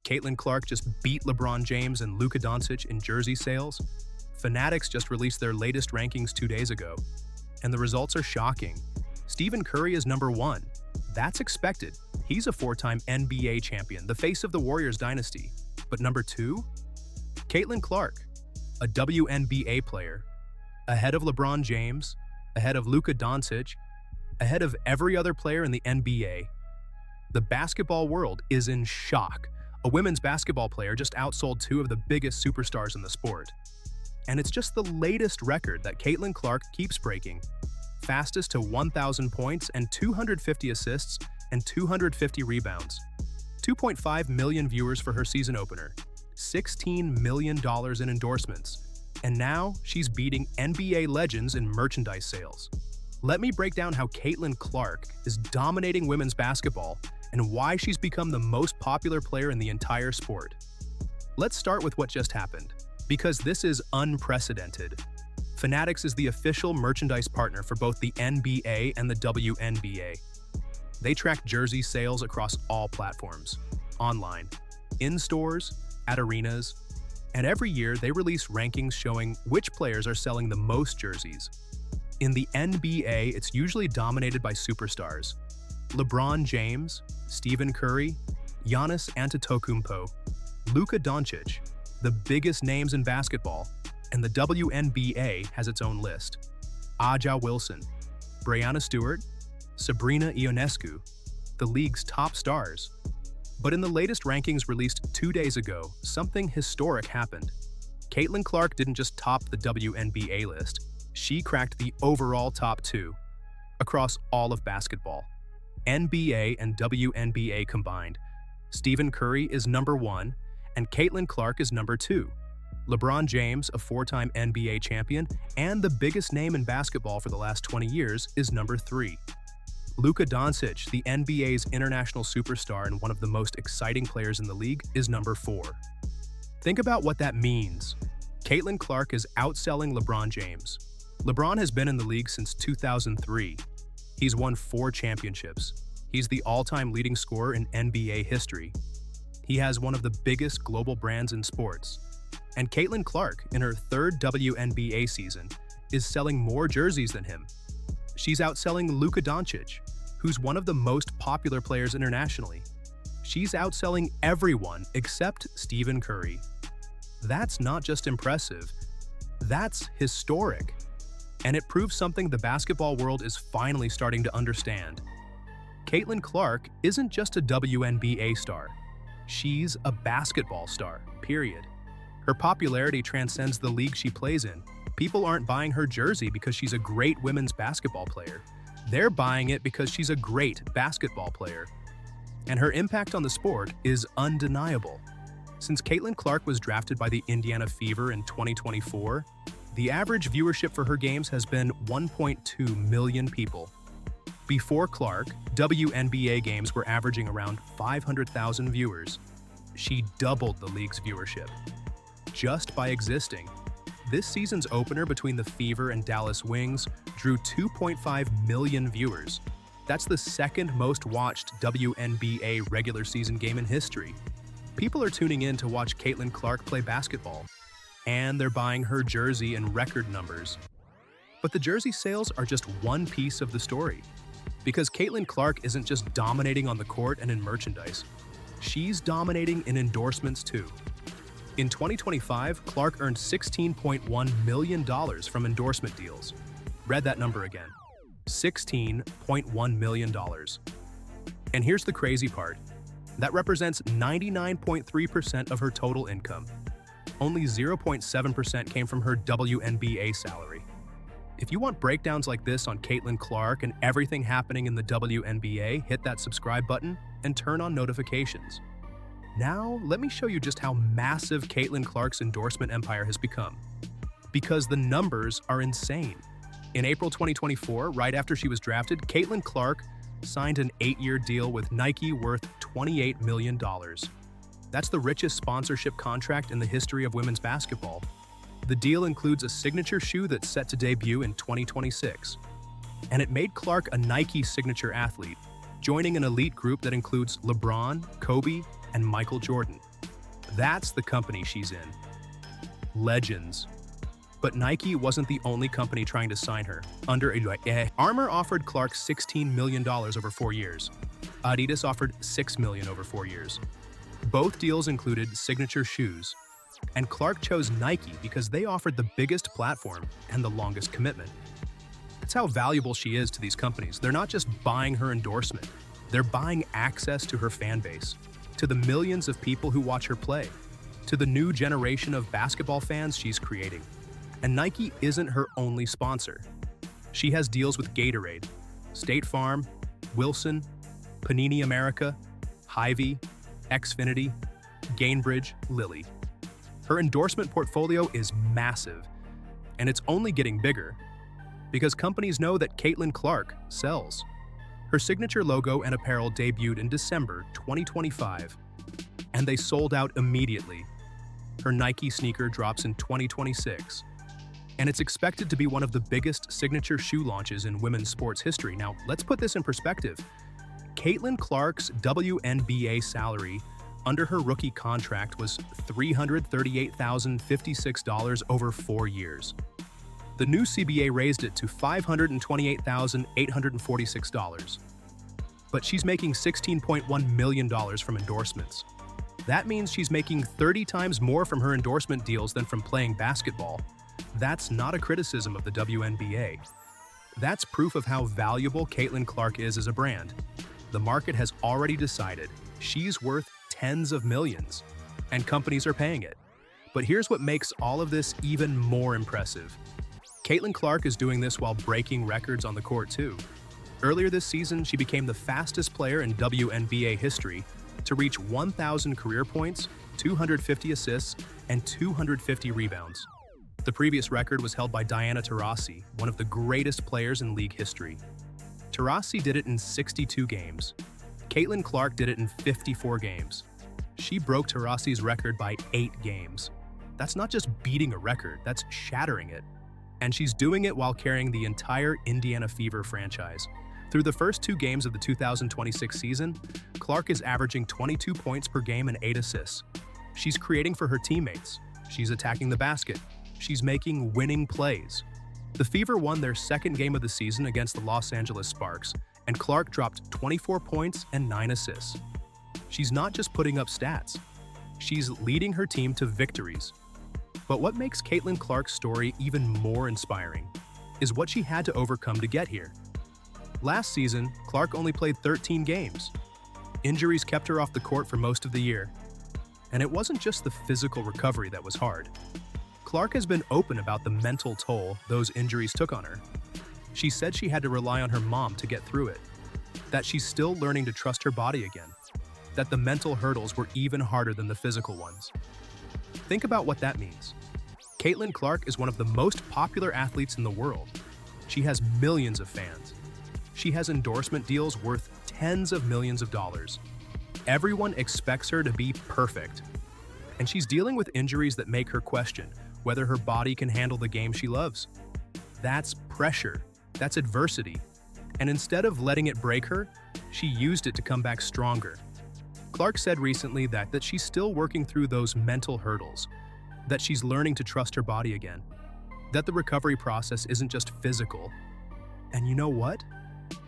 Caitlin Clark just beat LeBron James and Luka Doncic in jersey sales? Fanatics just released their latest rankings 2 days ago, and the results are shocking. Stephen Curry is number 1. That's expected. He's a 4-time NBA champion, the face of the Warriors dynasty. But number 2? Caitlin Clark, a WNBA player, ahead of LeBron James, ahead of Luka Doncic, ahead of every other player in the NBA. The basketball world is in shock. A women's basketball player just outsold 2 of the biggest superstars in the sport. And it's just the latest record that Caitlin Clark keeps breaking. Fastest to 1,000 points and 250 assists and 250 rebounds. 2.5 million viewers for her season opener. $16 million in endorsements. And now she's beating NBA legends in merchandise sales. Let me break down how Caitlin Clark is dominating women's basketball and why she's become the most popular player in the entire sport. Let's start with what just happened, because this is unprecedented. Fanatics is the official merchandise partner for both the NBA and the WNBA. They track jersey sales across all platforms, online, in stores, at arenas, and every year they release rankings showing which players are selling the most jerseys. In the NBA, it's usually dominated by superstars. LeBron James, Stephen Curry, Giannis Antetokounmpo, Luka Doncic, the biggest names in basketball, and the WNBA has its own list. Aja Wilson, Breanna Stewart, Sabrina Ionescu, the league's top stars. But in the latest rankings released 2 days ago, something historic happened. Caitlin Clark didn't just top the WNBA list, she cracked the overall top 2 across all of basketball. NBA and WNBA combined. Stephen Curry is number 1, and Caitlin Clark is number 2. LeBron James, a 4-time NBA champion and the biggest name in basketball for the last 20 years, is number 3. Luka Doncic, the NBA's international superstar and one of the most exciting players in the league, is number 4. Think about what that means. Caitlin Clark is outselling LeBron James. LeBron has been in the league since 2003. He's won 4 championships. He's the all-time leading scorer in NBA history. He has one of the biggest global brands in sports. And Caitlin Clark, in her 3rd WNBA season, is selling more jerseys than him. She's outselling Luka Doncic, who's one of the most popular players internationally. She's outselling everyone except Stephen Curry. That's not just impressive, that's historic. And it proves something the basketball world is finally starting to understand. Caitlin Clark isn't just a WNBA star. She's a basketball star, period. Her popularity transcends the league she plays in. People aren't buying her jersey because she's a great women's basketball player. They're buying it because she's a great basketball player. And her impact on the sport is undeniable. Since Caitlin Clark was drafted by the Indiana Fever in 2024, the average viewership for her games has been 1.2 million people. Before Clark, WNBA games were averaging around 500,000 viewers. She doubled the league's viewership. Just by existing. This season's opener between the Fever and Dallas Wings drew 2.5 million viewers. That's the 2nd most watched WNBA regular season game in history. People are tuning in to watch Caitlin Clark play basketball, and they're buying her jersey in record numbers. But the jersey sales are just one piece of the story, because Caitlin Clark isn't just dominating on the court and in merchandise. She's dominating in endorsements too. In 2025, Clark earned $16.1 million from endorsement deals. Read that number again. $16.1 million. And here's the crazy part. That represents 99.3% of her total income. Only 0.7% came from her WNBA salary. If you want breakdowns like this on Caitlin Clark and everything happening in the WNBA, hit that subscribe button and turn on notifications. Now, let me show you just how massive Caitlin Clark's endorsement empire has become. Because the numbers are insane. In April 2024, right after she was drafted, Caitlin Clark signed an 8-year deal with Nike worth $28 million. That's the richest sponsorship contract in the history of women's basketball. The deal includes a signature shoe that's set to debut in 2026. And it made Clark a Nike signature athlete, joining an elite group that includes LeBron, Kobe, and Michael Jordan. That's the company she's in. Legends. But Nike wasn't the only company trying to sign her. Armour offered Clark $16 million over 4 years. Adidas offered $6 million over 4 years. Both deals included signature shoes. And Clark chose Nike because they offered the biggest platform and the longest commitment. That's how valuable she is to these companies. They're not just buying her endorsement. They're buying access to her fan base, to the millions of people who watch her play, to the new generation of basketball fans she's creating. And Nike isn't her only sponsor. She has deals with Gatorade, State Farm, Wilson, Panini America, Hy-Vee, Xfinity, Gainbridge, Lilly. Her endorsement portfolio is massive, and it's only getting bigger because companies know that Caitlin Clark sells. Her signature logo and apparel debuted in December 2025, and they sold out immediately. Her Nike sneaker drops in 2026, and it's expected to be one of the biggest signature shoe launches in women's sports history. Now, let's put this in perspective. Caitlin Clark's WNBA salary under her rookie contract was $338,056 over 4 years. The new CBA raised it to $528,846. But she's making $16.1 million from endorsements. That means she's making 30 times more from her endorsement deals than from playing basketball. That's not a criticism of the WNBA. That's proof of how valuable Caitlin Clark is as a brand. The market has already decided she's worth tens of millions, and companies are paying it. But here's what makes all of this even more impressive. Caitlin Clark is doing this while breaking records on the court too. Earlier this season, she became the fastest player in WNBA history to reach 1,000 career points, 250 assists, and 250 rebounds. The previous record was held by Diana Taurasi, one of the greatest players in league history. Taurasi did it in 62 games. Caitlin Clark did it in 54 games. She broke Taurasi's record by 8 games. That's not just beating a record, that's shattering it. And she's doing it while carrying the entire Indiana Fever franchise. Through the first 2 games of the 2026 season, Clark is averaging 22 points per game and 8 assists. She's creating for her teammates. She's attacking the basket. She's making winning plays. The Fever won their second game of the season against the Los Angeles Sparks, and Clark dropped 24 points and 9 assists. She's not just putting up stats. She's leading her team to victories. But what makes Caitlin Clark's story even more inspiring is what she had to overcome to get here. Last season, Clark only played 13 games. Injuries kept her off the court for most of the year. And it wasn't just the physical recovery that was hard. Clark has been open about the mental toll those injuries took on her. She said she had to rely on her mom to get through it, that she's still learning to trust her body again, that the mental hurdles were even harder than the physical ones. Think about what that means. Caitlin Clark is one of the most popular athletes in the world. She has millions of fans. She has endorsement deals worth tens of millions of dollars. Everyone expects her to be perfect. And she's dealing with injuries that make her question whether her body can handle the game she loves. That's pressure. That's adversity. And instead of letting it break her, she used it to come back stronger. Clark said recently that she's still working through those mental hurdles, that she's learning to trust her body again, that the recovery process isn't just physical. And you know what?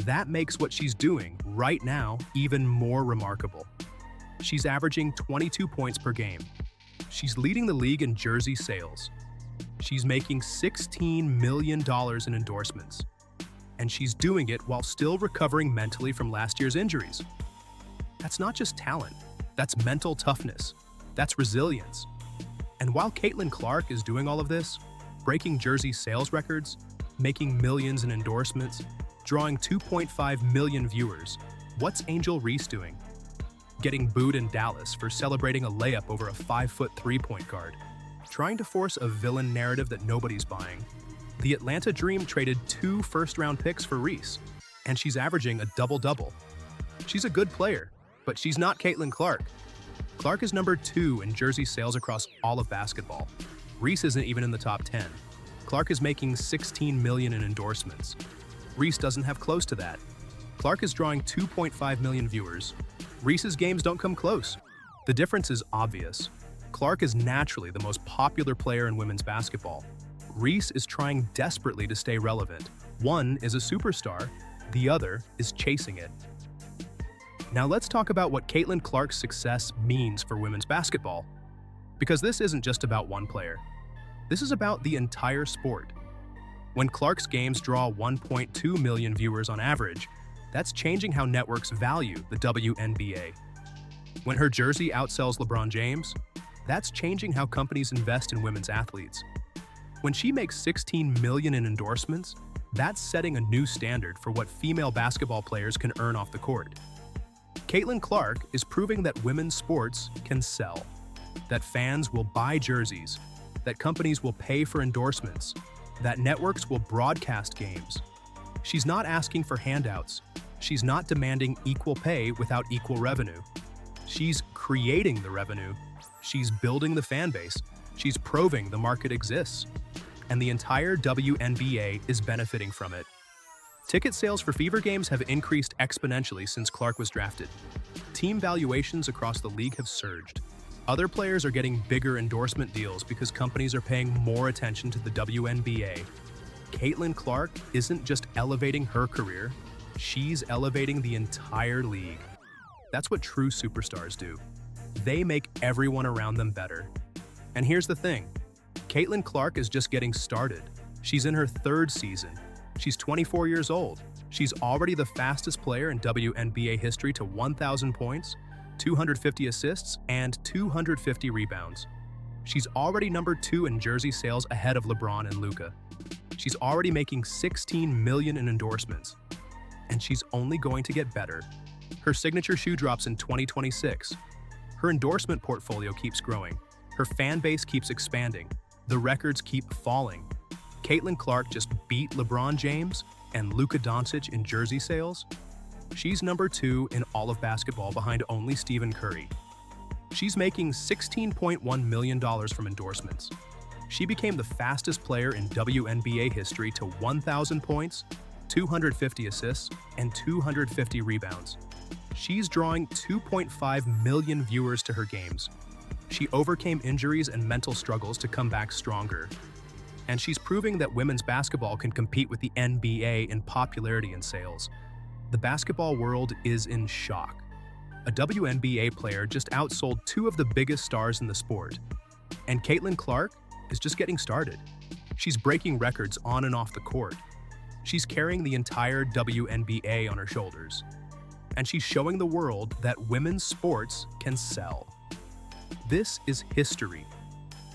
That makes what she's doing right now even more remarkable. She's averaging 22 points per game. She's leading the league in jersey sales. She's making $16 million in endorsements. And she's doing it while still recovering mentally from last year's injuries. That's not just talent, that's mental toughness, that's resilience. And while Caitlin Clark is doing all of this, breaking jersey sales records, making millions in endorsements, drawing 2.5 million viewers, what's Angel Reese doing? Getting booed in Dallas for celebrating a layup over a 5-foot three-point guard, trying to force a villain narrative that nobody's buying. The Atlanta Dream traded 2 first-round picks for Reese, and she's averaging a double-double. She's a good player, but she's not Caitlin Clark. Clark is number 2 in jersey sales across all of basketball. Reese isn't even in the top 10. Clark is making $16 million in endorsements. Reese doesn't have close to that. Clark is drawing 2.5 million viewers. Reese's games don't come close. The difference is obvious. Clark is naturally the most popular player in women's basketball. Reese is trying desperately to stay relevant. One is a superstar, the other is chasing it. Now let's talk about what Caitlin Clark's success means for women's basketball. Because this isn't just about one player. This is about the entire sport. When Clark's games draw 1.2 million viewers on average, that's changing how networks value the WNBA. When her jersey outsells LeBron James, that's changing how companies invest in women's athletes. When she makes $16 million in endorsements, that's setting a new standard for what female basketball players can earn off the court. Caitlin Clark is proving that women's sports can sell, that fans will buy jerseys, that companies will pay for endorsements, that networks will broadcast games. She's not asking for handouts. She's not demanding equal pay without equal revenue. She's creating the revenue. She's building the fan base. She's proving the market exists. And the entire WNBA is benefiting from it. Ticket sales for Fever games have increased exponentially since Clark was drafted. Team valuations across the league have surged. Other players are getting bigger endorsement deals because companies are paying more attention to the WNBA. Caitlin Clark isn't just elevating her career, she's elevating the entire league. That's what true superstars do. They make everyone around them better. And here's the thing, Caitlin Clark is just getting started. She's in her third season. She's 24 years old. She's already the fastest player in WNBA history to 1,000 points, 250 assists, and 250 rebounds. She's already number 2 in jersey sales ahead of LeBron and Luka. She's already making $16 million in endorsements. And she's only going to get better. Her signature shoe drops in 2026. Her endorsement portfolio keeps growing. Her fan base keeps expanding. The records keep falling. Caitlin Clark just beat LeBron James and Luka Doncic in jersey sales. She's number 2 in all of basketball behind only Stephen Curry. She's making $16.1 million from endorsements. She became the fastest player in WNBA history to 1,000 points, 250 assists, and 250 rebounds. She's drawing 2.5 million viewers to her games. She overcame injuries and mental struggles to come back stronger. And she's proving that women's basketball can compete with the NBA in popularity and sales. The basketball world is in shock. A WNBA player just outsold 2 of the biggest stars in the sport. And Caitlin Clark is just getting started. She's breaking records on and off the court. She's carrying the entire WNBA on her shoulders. And she's showing the world that women's sports can sell. This is history,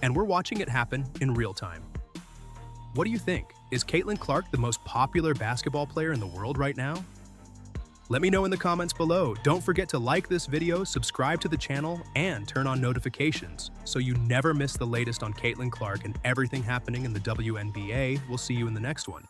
and we're watching it happen in real time. What do you think? Is Caitlin Clark the most popular basketball player in the world right now? Let me know in the comments below. Don't forget to like this video, subscribe to the channel, and turn on notifications so you never miss the latest on Caitlin Clark and everything happening in the WNBA. We'll see you in the next one.